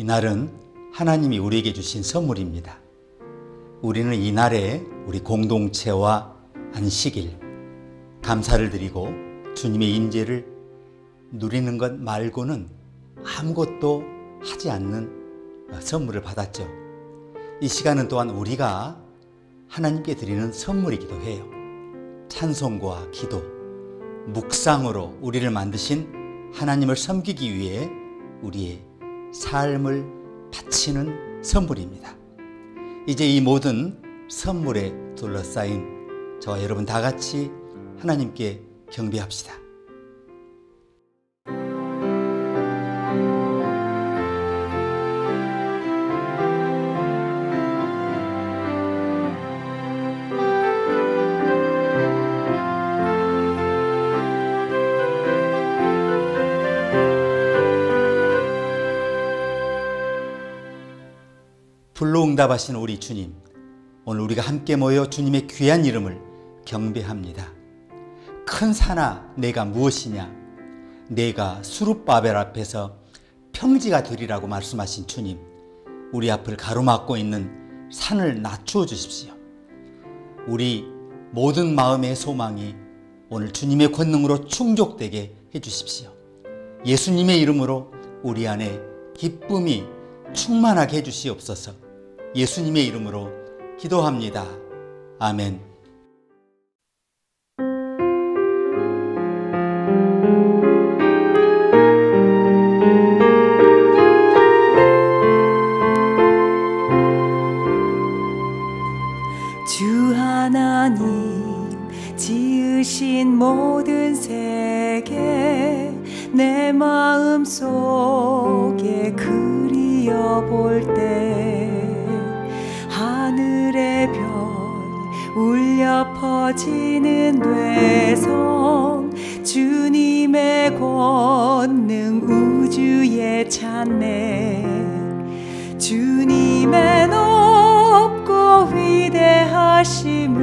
이날은 하나님이 우리에게 주신 선물입니다. 우리는 이날에 우리 공동체와 안식일, 감사를 드리고 주님의 임재를 누리는 것 말고는 아무것도 하지 않는 선물을 받았죠. 이 시간은 또한 우리가 하나님께 드리는 선물이기도 해요. 찬송과 기도, 묵상으로 우리를 만드신 하나님을 섬기기 위해 우리의 삶을 바치는 선물입니다. 이제 이 모든 선물에 둘러싸인 저와 여러분 다 같이 하나님께 경배합시다. 불로 응답하신 우리 주님, 오늘 우리가 함께 모여 주님의 귀한 이름을 경배합니다. 큰 산아 내가 무엇이냐, 내가 수룹바벨 앞에서 평지가 되리라고 말씀하신 주님, 우리 앞을 가로막고 있는 산을 낮추어 주십시오. 우리 모든 마음의 소망이 오늘 주님의 권능으로 충족되게 해주십시오. 예수님의 이름으로 우리 안에 기쁨이 충만하게 해주시옵소서. 예수님의 이름으로 기도합니다. 아멘. 주 하나님 지으신 모든 세계 내 마음 속에 그리어볼 때 하늘의 별 울려 퍼지는 뇌성 주님의 권능 우주에 찬네 주님의 높고 위대하심을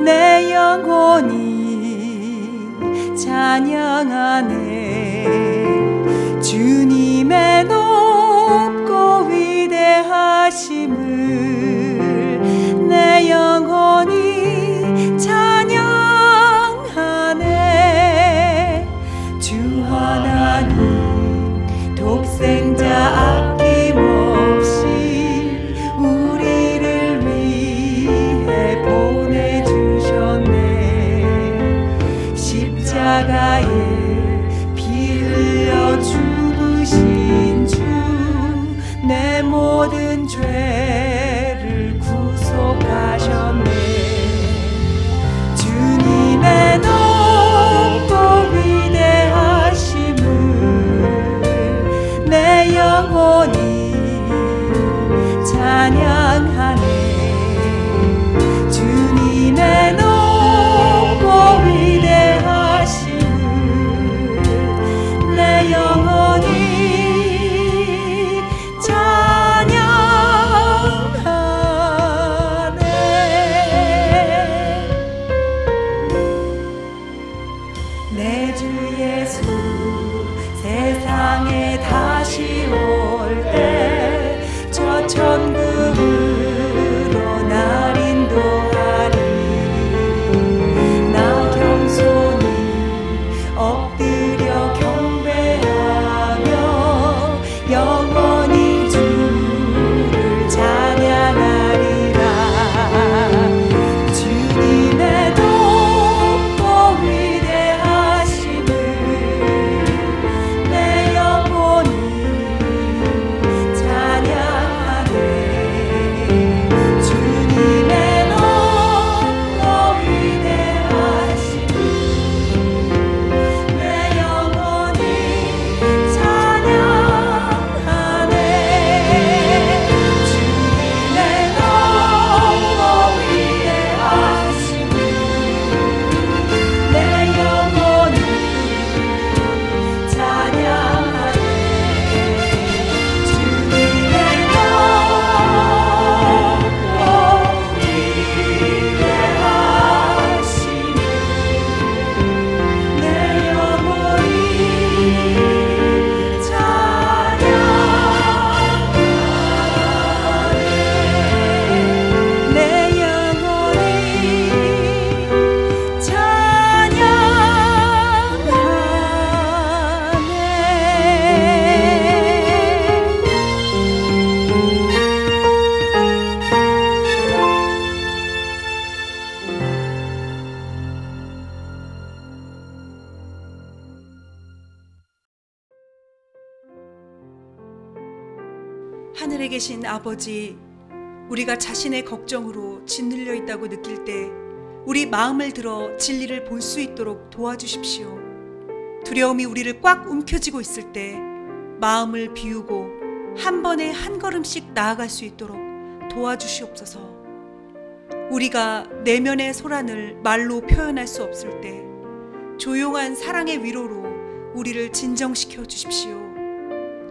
내 영혼이 찬양하네 주님의 높고 위대하심을 내 영혼이 찬양하네 주 하나님 독생자 아낌없이 우리를 위해 보내주셨네 십자가에 계신 아버지, 우리가 자신의 걱정으로 짓눌려 있다고 느낄 때 우리 마음을 들어 진리를 볼 수 있도록 도와주십시오. 두려움이 우리를 꽉 움켜쥐고 있을 때 마음을 비우고 한 번에 한 걸음씩 나아갈 수 있도록 도와주시옵소서. 우리가 내면의 소란을 말로 표현할 수 없을 때 조용한 사랑의 위로로 우리를 진정시켜 주십시오.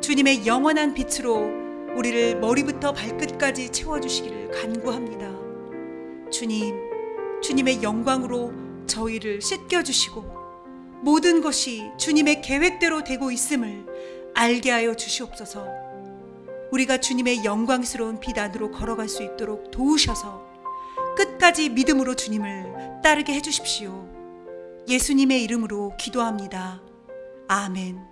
주님의 영원한 빛으로 우리를 머리부터 발끝까지 채워주시기를 간구합니다. 주님, 주님의 영광으로 저희를 씻겨주시고 모든 것이 주님의 계획대로 되고 있음을 알게 하여 주시옵소서. 우리가 주님의 영광스러운 빛 안으로 걸어갈 수 있도록 도우셔서 끝까지 믿음으로 주님을 따르게 해주십시오. 예수님의 이름으로 기도합니다. 아멘.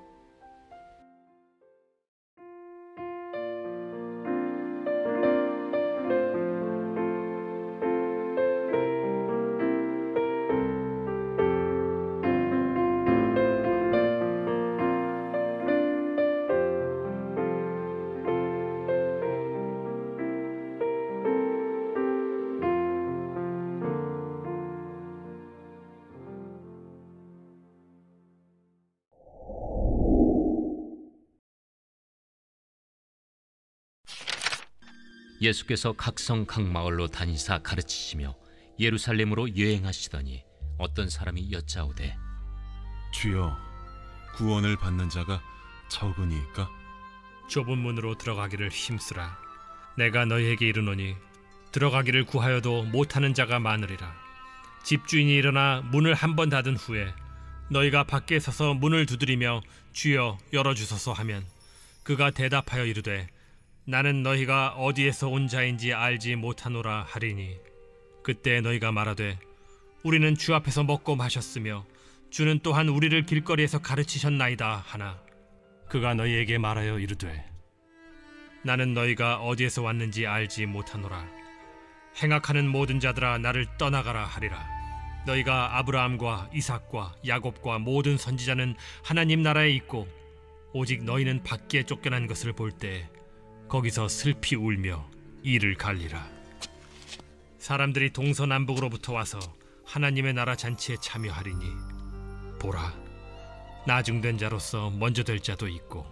예수께서 각성 각마을로 다니사 가르치시며 예루살렘으로 여행하시더니 어떤 사람이 여짜오되, 주여, 구원을 받는 자가 적으니까? 좁은 문으로 들어가기를 힘쓰라. 내가 너희에게 이르노니 들어가기를 구하여도 못하는 자가 많으리라. 집주인이 일어나 문을 한 번 닫은 후에 너희가 밖에 서서 문을 두드리며 주여 열어주소서 하면 그가 대답하여 이르되, 나는 너희가 어디에서 온 자인지 알지 못하노라 하리니, 그때 너희가 말하되 우리는 주 앞에서 먹고 마셨으며 주는 또한 우리를 길거리에서 가르치셨나이다 하나, 그가 너희에게 말하여 이르되, 나는 너희가 어디에서 왔는지 알지 못하노라. 행악하는 모든 자들아 나를 떠나가라 하리라. 너희가 아브라함과 이삭과 야곱과 모든 선지자는 하나님 나라에 있고 오직 너희는 밖에 쫓겨난 것을 볼 때 거기서 슬피 울며 이를 갈리라. 사람들이 동서남북으로부터 와서 하나님의 나라 잔치에 참여하리니, 보라, 나중된 자로서 먼저 될 자도 있고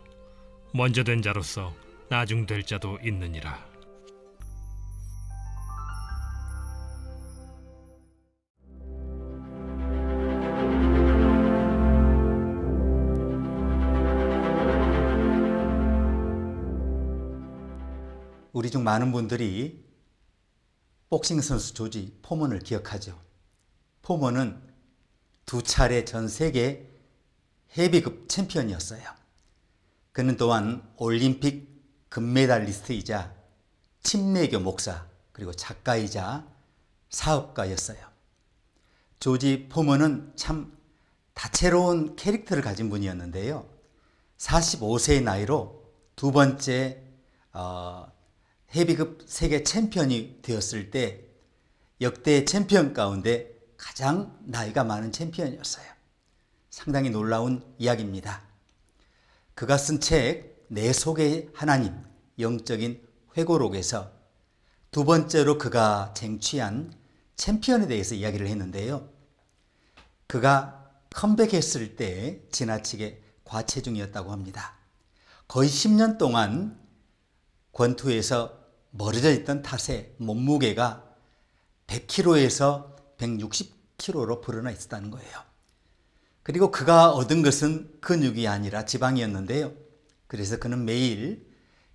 먼저 된 자로서 나중될 자도 있느니라. 우리 중 많은 분들이 복싱 선수 조지 포먼을 기억하죠. 포먼은 2차례 전 세계 헤비급 챔피언이었어요. 그는 또한 올림픽 금메달리스트이자 침례교 목사, 그리고 작가이자 사업가였어요. 조지 포먼은 참 다채로운 캐릭터를 가진 분이었는데요. 45세의 나이로 두 번째 헤비급 세계 챔피언이 되었을 때 역대 챔피언 가운데 가장 나이가 많은 챔피언이었어요. 상당히 놀라운 이야기입니다. 그가 쓴 책 내 속의 하나님, 영적인 회고록에서 두 번째로 그가 쟁취한 챔피언에 대해서 이야기를 했는데요. 그가 컴백했을 때 지나치게 과체중이었다고 합니다. 거의 10년 동안 권투에서 멀어져 있던 탓에 몸무게가 100kg에서 160kg로 불어나 있었다는 거예요. 그리고 그가 얻은 것은 근육이 아니라 지방이었는데요. 그래서 그는 매일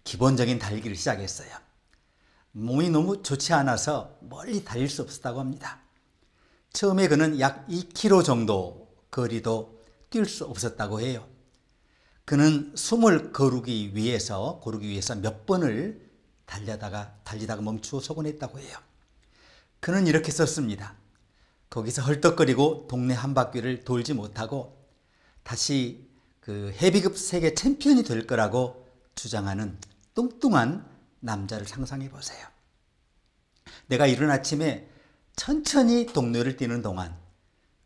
기본적인 달리기를 시작했어요. 몸이 너무 좋지 않아서 멀리 달릴 수 없었다고 합니다. 처음에 그는 약 2km 정도 거리도 뛸 수 없었다고 해요. 그는 숨을 고르기 위해서 몇 번을 달리다가 멈추어 서곤 했다고 해요. 그는 이렇게 썼습니다. 거기서 헐떡거리고 동네 한 바퀴를 돌지 못하고 다시 그 헤비급 세계 챔피언이 될 거라고 주장하는 뚱뚱한 남자를 상상해 보세요. 내가 이른 아침에 천천히 동네를 뛰는 동안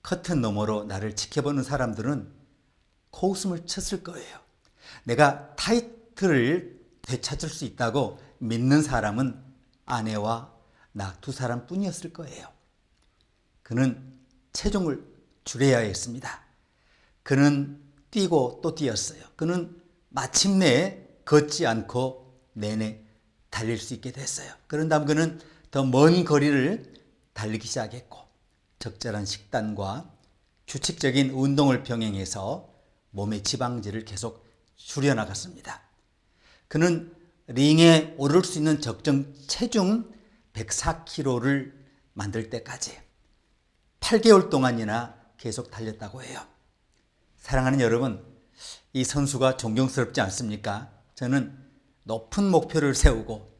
커튼 너머로 나를 지켜보는 사람들은 코웃음을 쳤을 거예요. 내가 타이틀을 되찾을 수 있다고 믿는 사람은 아내와 나 두 사람뿐이었을 거예요. 그는 체중을 줄여야 했습니다. 그는 뛰고 또 뛰었어요. 그는 마침내 걷지 않고 내내 달릴 수 있게 됐어요. 그런 다음 그는 더 먼 거리를 달리기 시작했고 적절한 식단과 규칙적인 운동을 병행해서 몸의 지방질을 계속 줄여나갔습니다. 그는 링에 오를 수 있는 적정 체중 104kg를 만들 때까지 8개월 동안이나 계속 달렸다고 해요. 사랑하는 여러분, 이 선수가 존경스럽지 않습니까? 저는 높은 목표를 세우고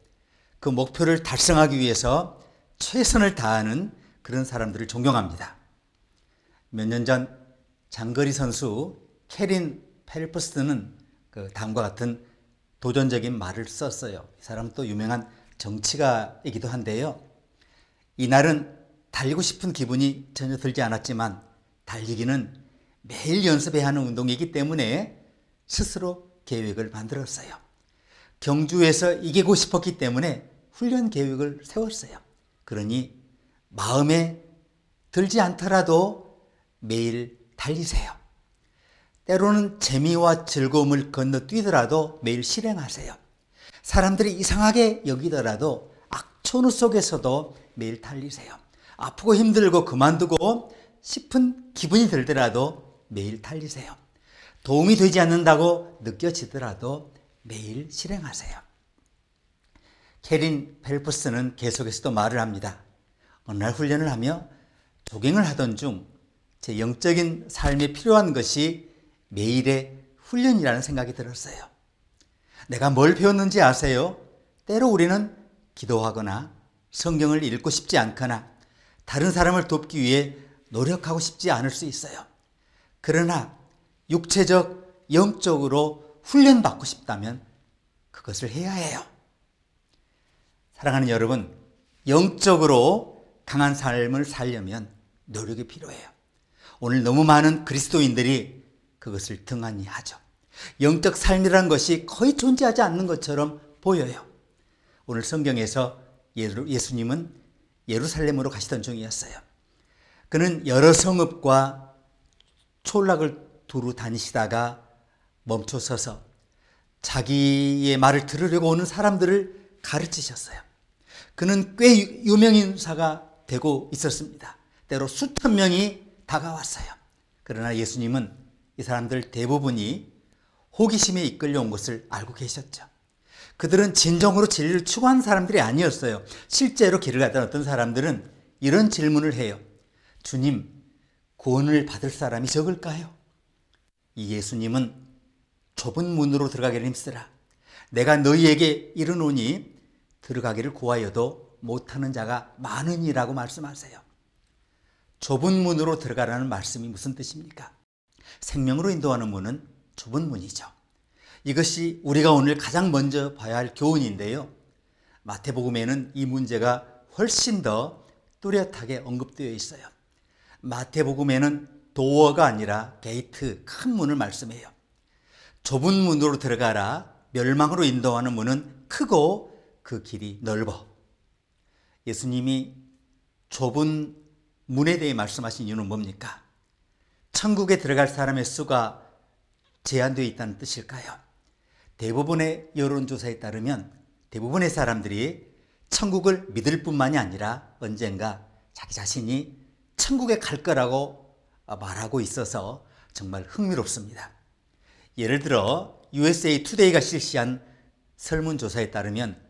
그 목표를 달성하기 위해서 최선을 다하는 그런 사람들을 존경합니다. 몇 년 전 장거리 선수 캐린 펠프스는 그 다음과 같은 도전적인 말을 썼어요. 이 사람은 또 유명한 정치가이기도 한데요. 이날은 달리고 싶은 기분이 전혀 들지 않았지만 달리기는 매일 연습해야 하는 운동이기 때문에 스스로 계획을 만들었어요. 경주에서 이기고 싶었기 때문에 훈련 계획을 세웠어요. 그러니 마음에 들지 않더라도 매일 달리세요. 때로는 재미와 즐거움을 건너뛰더라도 매일 실행하세요. 사람들이 이상하게 여기더라도 악천후 속에서도 매일 달리세요. 아프고 힘들고 그만두고 싶은 기분이 들더라도 매일 달리세요. 도움이 되지 않는다고 느껴지더라도 매일 실행하세요. 캐린 펠프스는 계속해서도 말을 합니다. 어느 날 훈련을 하며 조깅을 하던 중 제 영적인 삶에 필요한 것이 매일의 훈련이라는 생각이 들었어요. 내가 뭘 배웠는지 아세요? 때로 우리는 기도하거나 성경을 읽고 싶지 않거나 다른 사람을 돕기 위해 노력하고 싶지 않을 수 있어요. 그러나 육체적, 영적으로 훈련받고 싶다면 그것을 해야 해요. 사랑하는 여러분, 영적으로 강한 삶을 살려면 노력이 필요해요. 오늘 너무 많은 그리스도인들이 그것을 등한히 하죠. 영적 삶이라는 것이 거의 존재하지 않는 것처럼 보여요. 오늘 성경에서 예수님은 예루살렘으로 가시던 중이었어요. 그는 여러 성읍과 촌락을 두루 다니시다가 멈춰서서 자기의 말을 들으려고 오는 사람들을 가르치셨어요. 그는 꽤 유명인사가 되고 있었습니다. 때로 수천 명이 다가왔어요. 그러나 예수님은 이 사람들 대부분이 호기심에 이끌려온 것을 알고 계셨죠. 그들은 진정으로 진리를 추구한 사람들이 아니었어요. 실제로 길을 가던 어떤 사람들은 이런 질문을 해요. 주님, 구원을 받을 사람이 적을까요? 이 예수님은 좁은 문으로 들어가기를 힘쓰라. 내가 너희에게 이르노니 들어가기를 구하여도 못하는 자가 많으니라고 말씀하세요. 좁은 문으로 들어가라는 말씀이 무슨 뜻입니까? 생명으로 인도하는 문은 좁은 문이죠. 이것이 우리가 오늘 가장 먼저 봐야 할 교훈인데요. 마태복음에는 이 문제가 훨씬 더 뚜렷하게 언급되어 있어요. 마태복음에는 도어가 아니라 게이트, 큰 문을 말씀해요. 좁은 문으로 들어가라. 멸망으로 인도하는 문은 크고 그 길이 넓어. 예수님이 좁은 문에 대해 말씀하신 이유는 뭡니까? 천국에 들어갈 사람의 수가 제한되어 있다는 뜻일까요? 대부분의 여론조사에 따르면 대부분의 사람들이 천국을 믿을 뿐만이 아니라 언젠가 자기 자신이 천국에 갈 거라고 말하고 있어서 정말 흥미롭습니다. 예를 들어 USA 투데이가 실시한 설문조사에 따르면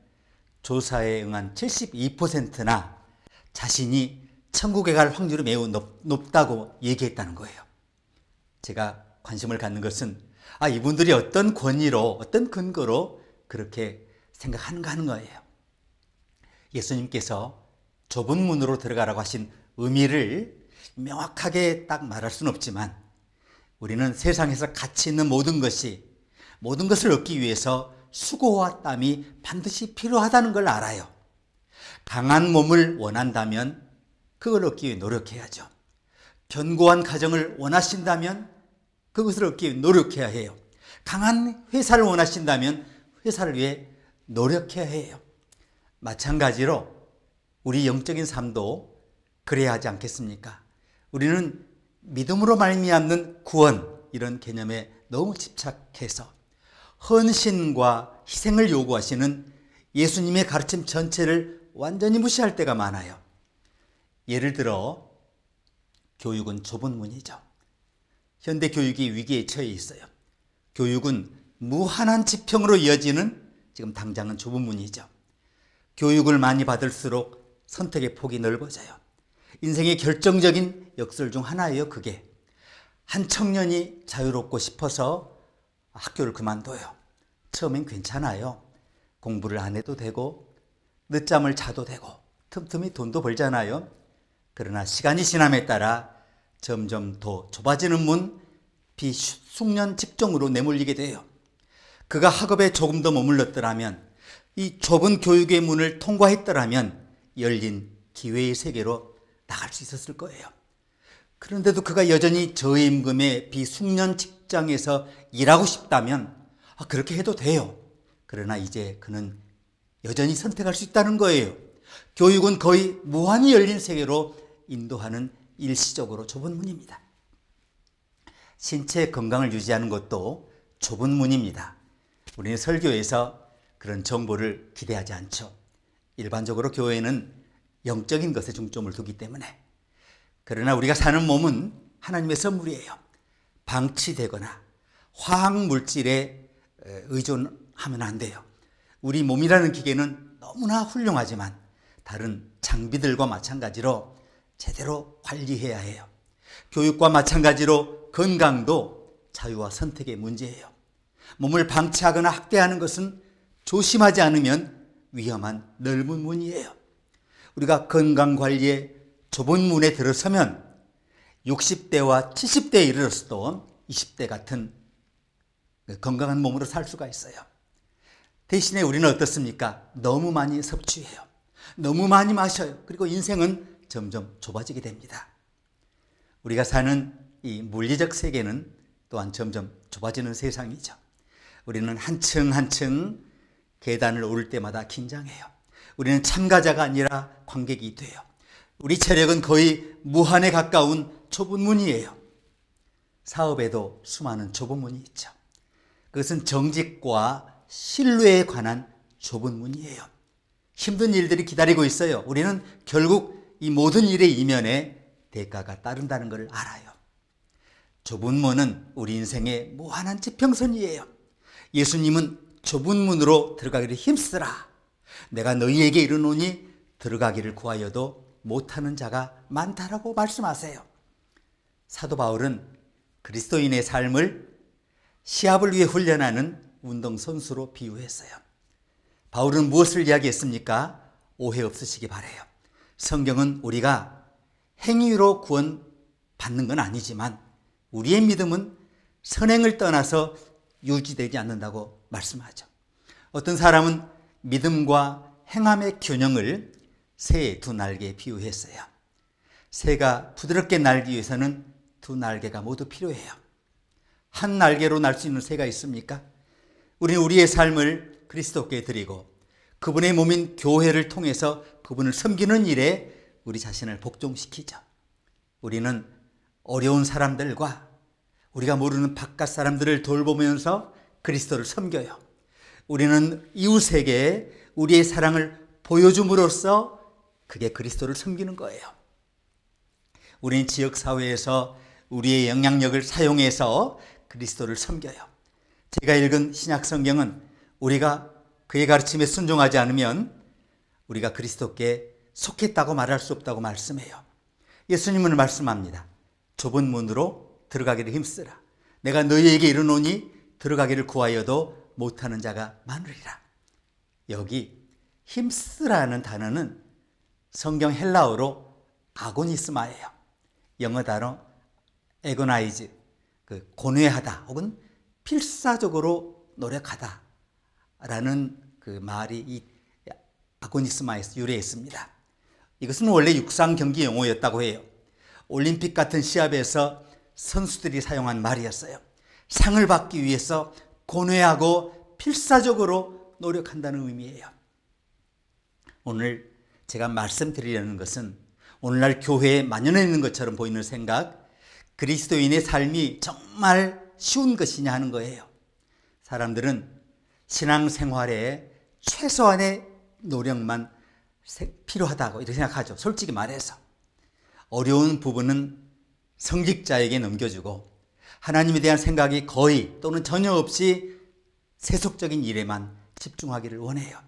조사에 응한 72%나 자신이 천국에 갈 확률이 매우 높다고 얘기했다는 거예요. 제가 관심을 갖는 것은 이분들이 어떤 권위로, 어떤 근거로 그렇게 생각하는가 하는 거예요. 예수님께서 좁은 문으로 들어가라고 하신 의미를 명확하게 딱 말할 수는 없지만 우리는 세상에서 가치 있는 모든 것을 얻기 위해서 수고와 땀이 반드시 필요하다는 걸 알아요. 강한 몸을 원한다면 그걸 얻기 위해 노력해야죠. 견고한 가정을 원하신다면 그것을 얻기 위해 노력해야 해요. 강한 회사를 원하신다면 회사를 위해 노력해야 해요. 마찬가지로 우리 영적인 삶도 그래야 하지 않겠습니까? 우리는 믿음으로 말미암는 구원, 이런 개념에 너무 집착해서 헌신과 희생을 요구하시는 예수님의 가르침 전체를 완전히 무시할 때가 많아요. 예를 들어 교육은 좁은 문이죠. 현대 교육이 위기에 처해 있어요. 교육은 무한한 지평으로 이어지는, 지금 당장은 좁은 문이죠. 교육을 많이 받을수록 선택의 폭이 넓어져요. 인생의 결정적인 역설 중 하나예요. 그게 한 청년이 자유롭고 싶어서 학교를 그만둬요. 처음엔 괜찮아요. 공부를 안 해도 되고 늦잠을 자도 되고 틈틈이 돈도 벌잖아요. 그러나 시간이 지남에 따라 점점 더 좁아지는 문, 비숙련 직종으로 내몰리게 돼요. 그가 학업에 조금 더 머물렀더라면, 이 좁은 교육의 문을 통과했더라면 열린 기회의 세계로 나갈 수 있었을 거예요. 그런데도 그가 여전히 저임금의 비숙련 직장에서 일하고 싶다면 그렇게 해도 돼요. 그러나 이제 그는 여전히 선택할 수 있다는 거예요. 교육은 거의 무한히 열린 세계로 인도하는 일시적으로 좁은 문입니다. 신체 건강을 유지하는 것도 좁은 문입니다. 우리는 설교에서 그런 정보를 기대하지 않죠. 일반적으로 교회는 영적인 것에 중점을 두기 때문에. 그러나 우리가 사는 몸은 하나님의 선물이에요. 방치되거나 화학물질에 의존하면 안 돼요. 우리 몸이라는 기계는 너무나 훌륭하지만 다른 장비들과 마찬가지로 제대로 관리해야 해요. 교육과 마찬가지로 건강도 자유와 선택의 문제예요. 몸을 방치하거나 학대하는 것은 조심하지 않으면 위험한 넓은 문이에요. 우리가 건강관리에 좁은 문에 들어서면 60대와 70대에 이르렀어도 20대 같은 건강한 몸으로 살 수가 있어요. 대신에 우리는 어떻습니까? 너무 많이 섭취해요. 너무 많이 마셔요. 그리고 인생은 점점 좁아지게 됩니다. 우리가 사는 이 물리적 세계는 또한 점점 좁아지는 세상이죠. 우리는 한층 한층 계단을 오를 때마다 긴장해요. 우리는 참가자가 아니라 관객이 돼요. 우리 체력은 거의 무한에 가까운 좁은 문이에요. 사업에도 수많은 좁은 문이 있죠. 그것은 정직과 신뢰에 관한 좁은 문이에요. 힘든 일들이 기다리고 있어요. 우리는 결국 이 모든 일의 이면에 대가가 따른다는 것을 알아요. 좁은 문은 우리 인생의 무한한 지평선이에요. 예수님은 좁은 문으로 들어가기를 힘쓰라. 내가 너희에게 이르노니 들어가기를 구하여도 못하는 자가 많다라고 말씀하세요. 사도 바울은 그리스도인의 삶을 시합을 위해 훈련하는 운동선수로 비유했어요. 바울은 무엇을 이야기했습니까? 오해 없으시기 바라요. 성경은 우리가 행위로 구원받는 건 아니지만 우리의 믿음은 선행을 떠나서 유지되지 않는다고 말씀하죠. 어떤 사람은 믿음과 행함의 균형을 새의 두 날개에 비유했어요. 새가 부드럽게 날기 위해서는 두 날개가 모두 필요해요. 한 날개로 날 수 있는 새가 있습니까? 우리는 우리의 삶을 그리스도께 드리고 그분의 몸인 교회를 통해서 그분을 섬기는 일에 우리 자신을 복종시키죠. 우리는 어려운 사람들과 우리가 모르는 바깥 사람들을 돌보면서 그리스도를 섬겨요. 우리는 이웃에게 우리의 사랑을 보여줌으로써 그게 그리스도를 섬기는 거예요. 우리는 지역사회에서 우리의 영향력을 사용해서 그리스도를 섬겨요. 제가 읽은 신약성경은 우리가 그의 가르침에 순종하지 않으면 우리가 그리스도께 속했다고 말할 수 없다고 말씀해요. 예수님은 말씀합니다. 좁은 문으로 들어가기를 힘쓰라. 내가 너희에게 이르노니 들어가기를 구하여도 못하는 자가 많으리라. 여기 힘쓰라는 단어는 성경 헬라어로 아고니스마예요. 영어 단어 에고나이즈, 고뇌하다 혹은 필사적으로 노력하다 라는 그 말이 이 아고니스마에서 유래했습니다. 이것은 원래 육상 경기 용어였다고 해요. 올림픽 같은 시합에서 선수들이 사용한 말이었어요. 상을 받기 위해서 고뇌하고 필사적으로 노력한다는 의미예요. 오늘 제가 말씀드리려는 것은 오늘날 교회에 만연해 있는 것처럼 보이는 생각, 그리스도인의 삶이 정말 쉬운 것이냐 하는 거예요. 사람들은 신앙생활에 최소한의 노력만 필요하다고 이렇게 생각하죠. 솔직히 말해서 어려운 부분은 성직자에게 넘겨주고 하나님에 대한 생각이 거의 또는 전혀 없이 세속적인 일에만 집중하기를 원해요.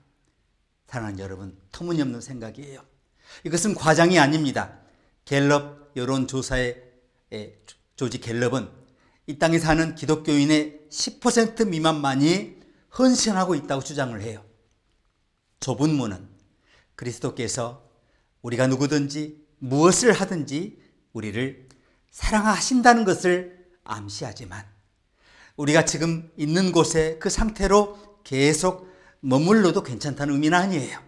사랑하는 여러분, 터무니없는 생각이에요. 이것은 과장이 아닙니다. 갤럽 여론조사의 조지 갤럽은 이 땅에 사는 기독교인의 10% 미만만이 헌신하고 있다고 주장을 해요. 좁은 문은 그리스도께서 우리가 누구든지 무엇을 하든지 우리를 사랑하신다는 것을 암시하지만 우리가 지금 있는 곳에 그 상태로 계속 머물러도 괜찮다는 의미는 아니에요.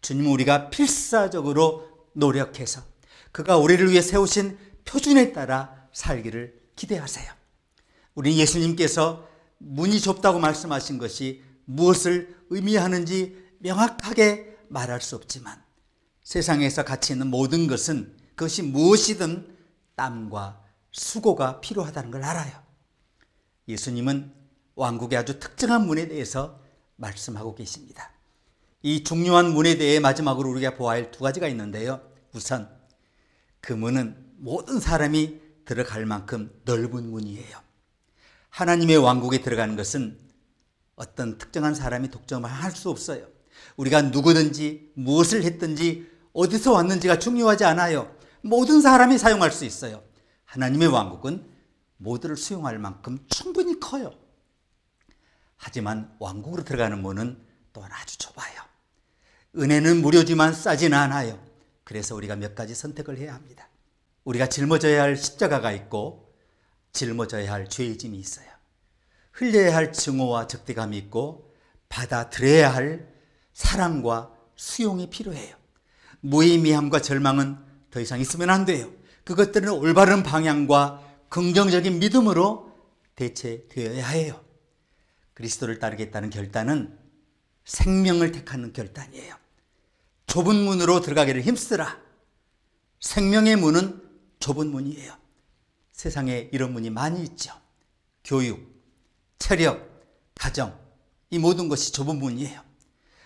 주님은 우리가 필사적으로 노력해서 그가 우리를 위해 세우신 표준에 따라 살기를 기대하세요. 우리 예수님께서 문이 좁다고 말씀하신 것이 무엇을 의미하는지 명확하게 말할 수 없지만 세상에서 가치 있는 모든 것은 그것이 무엇이든 땀과 수고가 필요하다는 걸 알아요. 예수님은 왕국의 아주 특정한 문에 대해서 말씀하고 계십니다. 이 중요한 문에 대해 마지막으로 우리가 보아야 할 두 가지가 있는데요. 우선 그 문은 모든 사람이 들어갈 만큼 넓은 문이에요. 하나님의 왕국에 들어가는 것은 어떤 특정한 사람이 독점할 수 없어요. 우리가 누구든지 무엇을 했든지 어디서 왔는지가 중요하지 않아요. 모든 사람이 사용할 수 있어요. 하나님의 왕국은 모두를 수용할 만큼 충분히 커요. 하지만 왕국으로 들어가는 문은 또한 아주 좁아요. 은혜는 무료지만 싸지는 않아요. 그래서 우리가 몇 가지 선택을 해야 합니다. 우리가 짊어져야 할 십자가가 있고 짊어져야 할 죄의 짐이 있어요. 흘려야 할 증오와 적대감이 있고 받아들여야 할 사랑과 수용이 필요해요. 무의미함과 절망은 더 이상 있으면 안 돼요. 그것들은 올바른 방향과 긍정적인 믿음으로 대체되어야 해요. 그리스도를 따르겠다는 결단은 생명을 택하는 결단이에요. 좁은 문으로 들어가기를 힘쓰라. 생명의 문은 좁은 문이에요. 세상에 이런 문이 많이 있죠. 교육, 체력, 가정, 이 모든 것이 좁은 문이에요.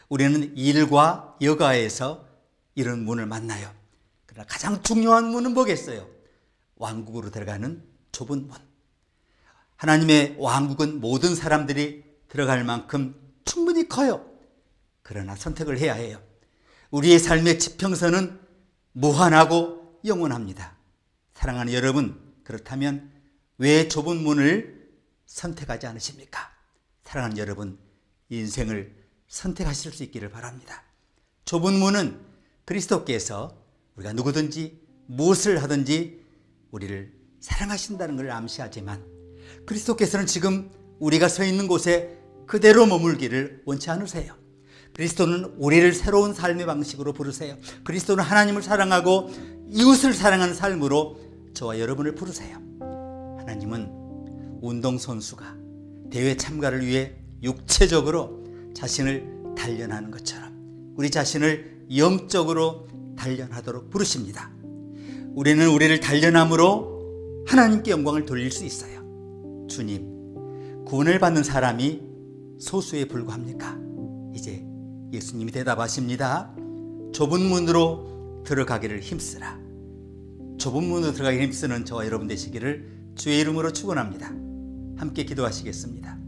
우리는 일과 여가에서 이런 문을 만나요. 그러나 가장 중요한 문은 뭐겠어요? 왕국으로 들어가는 좁은 문. 하나님의 왕국은 모든 사람들이 들어갈 만큼 충분히 커요. 그러나 선택을 해야 해요. 우리의 삶의 지평선은 무한하고 영원합니다. 사랑하는 여러분, 그렇다면 왜 좁은 문을 선택하지 않으십니까? 사랑하는 여러분, 인생을 선택하실 수 있기를 바랍니다. 좁은 문은 그리스도께서 우리가 누구든지 무엇을 하든지 우리를 사랑하신다는 걸 암시하지만 그리스도께서는 지금 우리가 서 있는 곳에 그대로 머물기를 원치 않으세요. 그리스도는 우리를 새로운 삶의 방식으로 부르세요. 그리스도는 하나님을 사랑하고 이웃을 사랑하는 삶으로 저와 여러분을 부르세요. 하나님은 운동선수가 대회 참가를 위해 육체적으로 자신을 단련하는 것처럼 우리 자신을 영적으로 단련하도록 부르십니다. 우리는 우리를 단련함으로 하나님께 영광을 돌릴 수 있어요. 주님, 구원을 받는 사람이 소수에 불과합니까? 이제 예수님이 대답하십니다. 좁은 문으로 들어가기를 힘쓰라. 좁은 문으로 들어가기를 힘쓰는 저와 여러분 되시기를 주의 이름으로 축원합니다. 함께 기도하시겠습니다.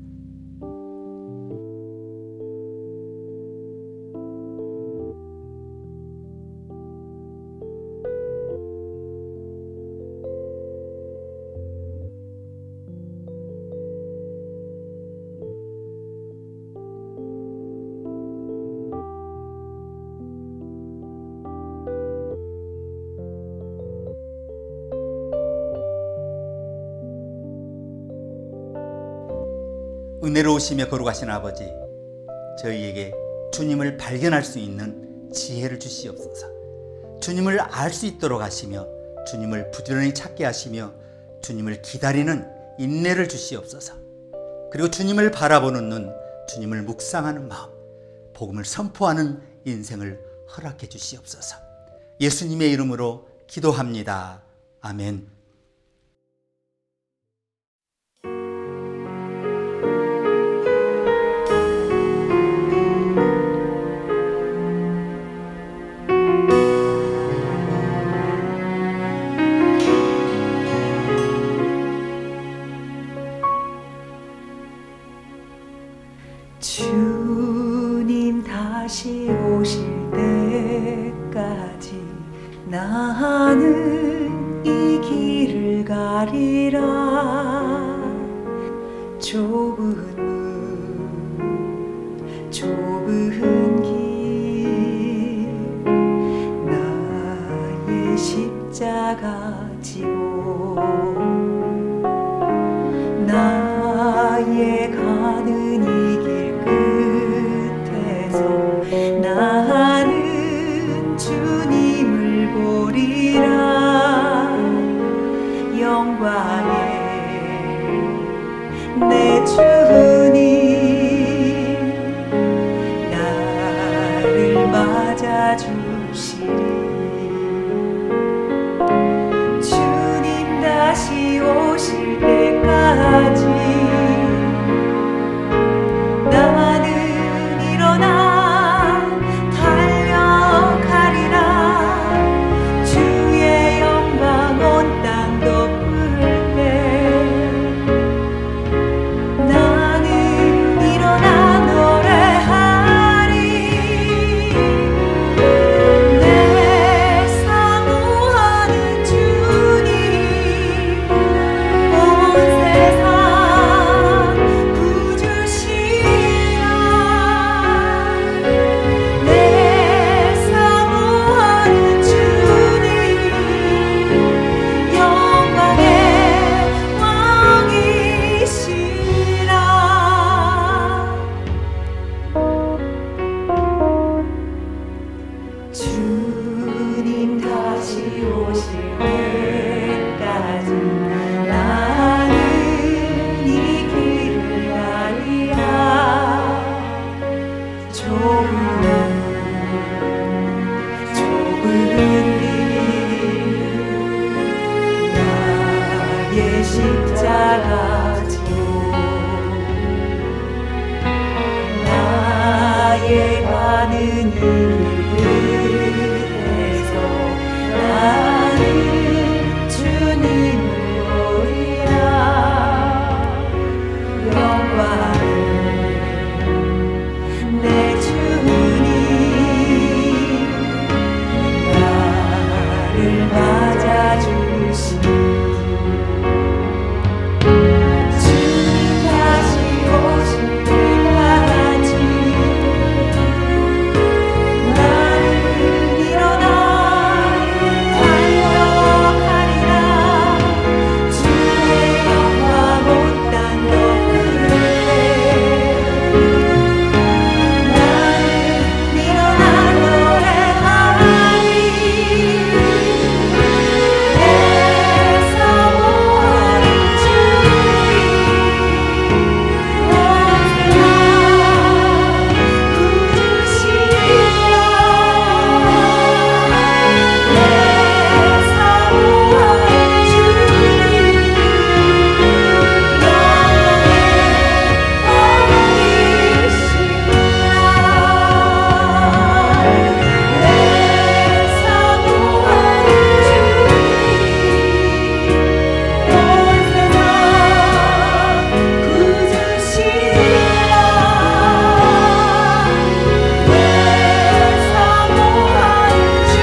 은혜로우시며 거룩하신 아버지, 저희에게 주님을 발견할 수 있는 지혜를 주시옵소서. 주님을 알 수 있도록 하시며 주님을 부지런히 찾게 하시며 주님을 기다리는 인내를 주시옵소서. 그리고 주님을 바라보는 눈, 주님을 묵상하는 마음, 복음을 선포하는 인생을 허락해 주시옵소서. 예수님의 이름으로 기도합니다. 아멘. 주님 다시 오실 때까지 나는 이 길을 가리라. 좁은 문 좁은 길 나의 십자가 지고 나의 가는 이 길 끝에서 나는 주님을 보리라. 영광의 내 주님 나를 맞아주시리. 주님 다시 오실 때까지 나는 일어나 달려가리라. 주의 영광 온 땅 덮을 때 나는 일어나 노래하리. 내 사모하는 주님 온 세상 구주시라. 내 사모하는 주님 영광의 왕이시라. 주님 다시 오실 때까지 나는 이 길을 가리라. 좁은 길 나의 십자가 지고 나의 가는 이 끝에서 나는 주님을 보리라. 영광을 내 주님 나를 맞아주시니 주님 다시 오실 때까지 나는 일어나 달려가리라. 주의 영광 온 땅 덮을 때 나는 일어나 노래하리. 내 사모하는 주님 온 세상 구주시라. 내 사모하는 주님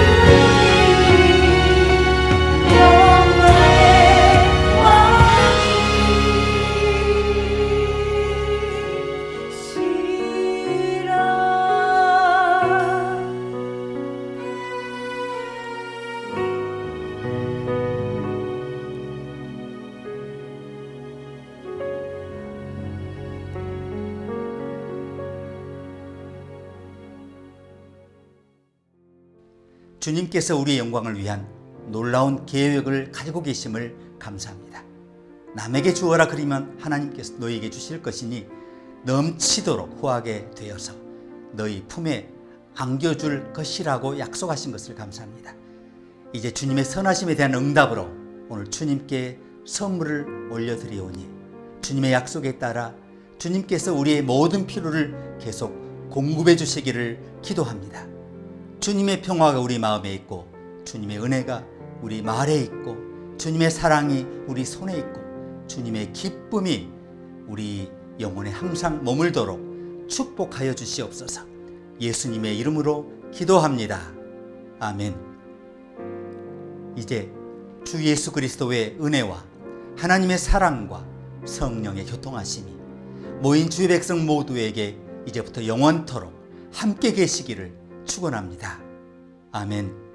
주님께서 우리의 영광을 위한 놀라운 계획을 가지고 계심을 감사합니다. 남에게 주어라 그리면 하나님께서 너희에게 주실 것이니 넘치도록 후하게 되어서 너희 품에 안겨줄 것이라고 약속하신 것을 감사합니다. 이제 주님의 선하심에 대한 응답으로 오늘 주님께 선물을 올려드리오니 주님의 약속에 따라 주님께서 우리의 모든 필요를 계속 공급해 주시기를 기도합니다. 주님의 평화가 우리 마음에 있고 주님의 은혜가 우리 말에 있고 주님의 사랑이 우리 손에 있고 주님의 기쁨이 우리 영혼에 항상 머물도록 축복하여 주시옵소서. 예수님의 이름으로 기도합니다. 아멘. 이제 주 예수 그리스도의 은혜와 하나님의 사랑과 성령의 교통하심이 모인 주의 백성 모두에게 이제부터 영원토록 함께 계시기를 축원합니다. 아멘.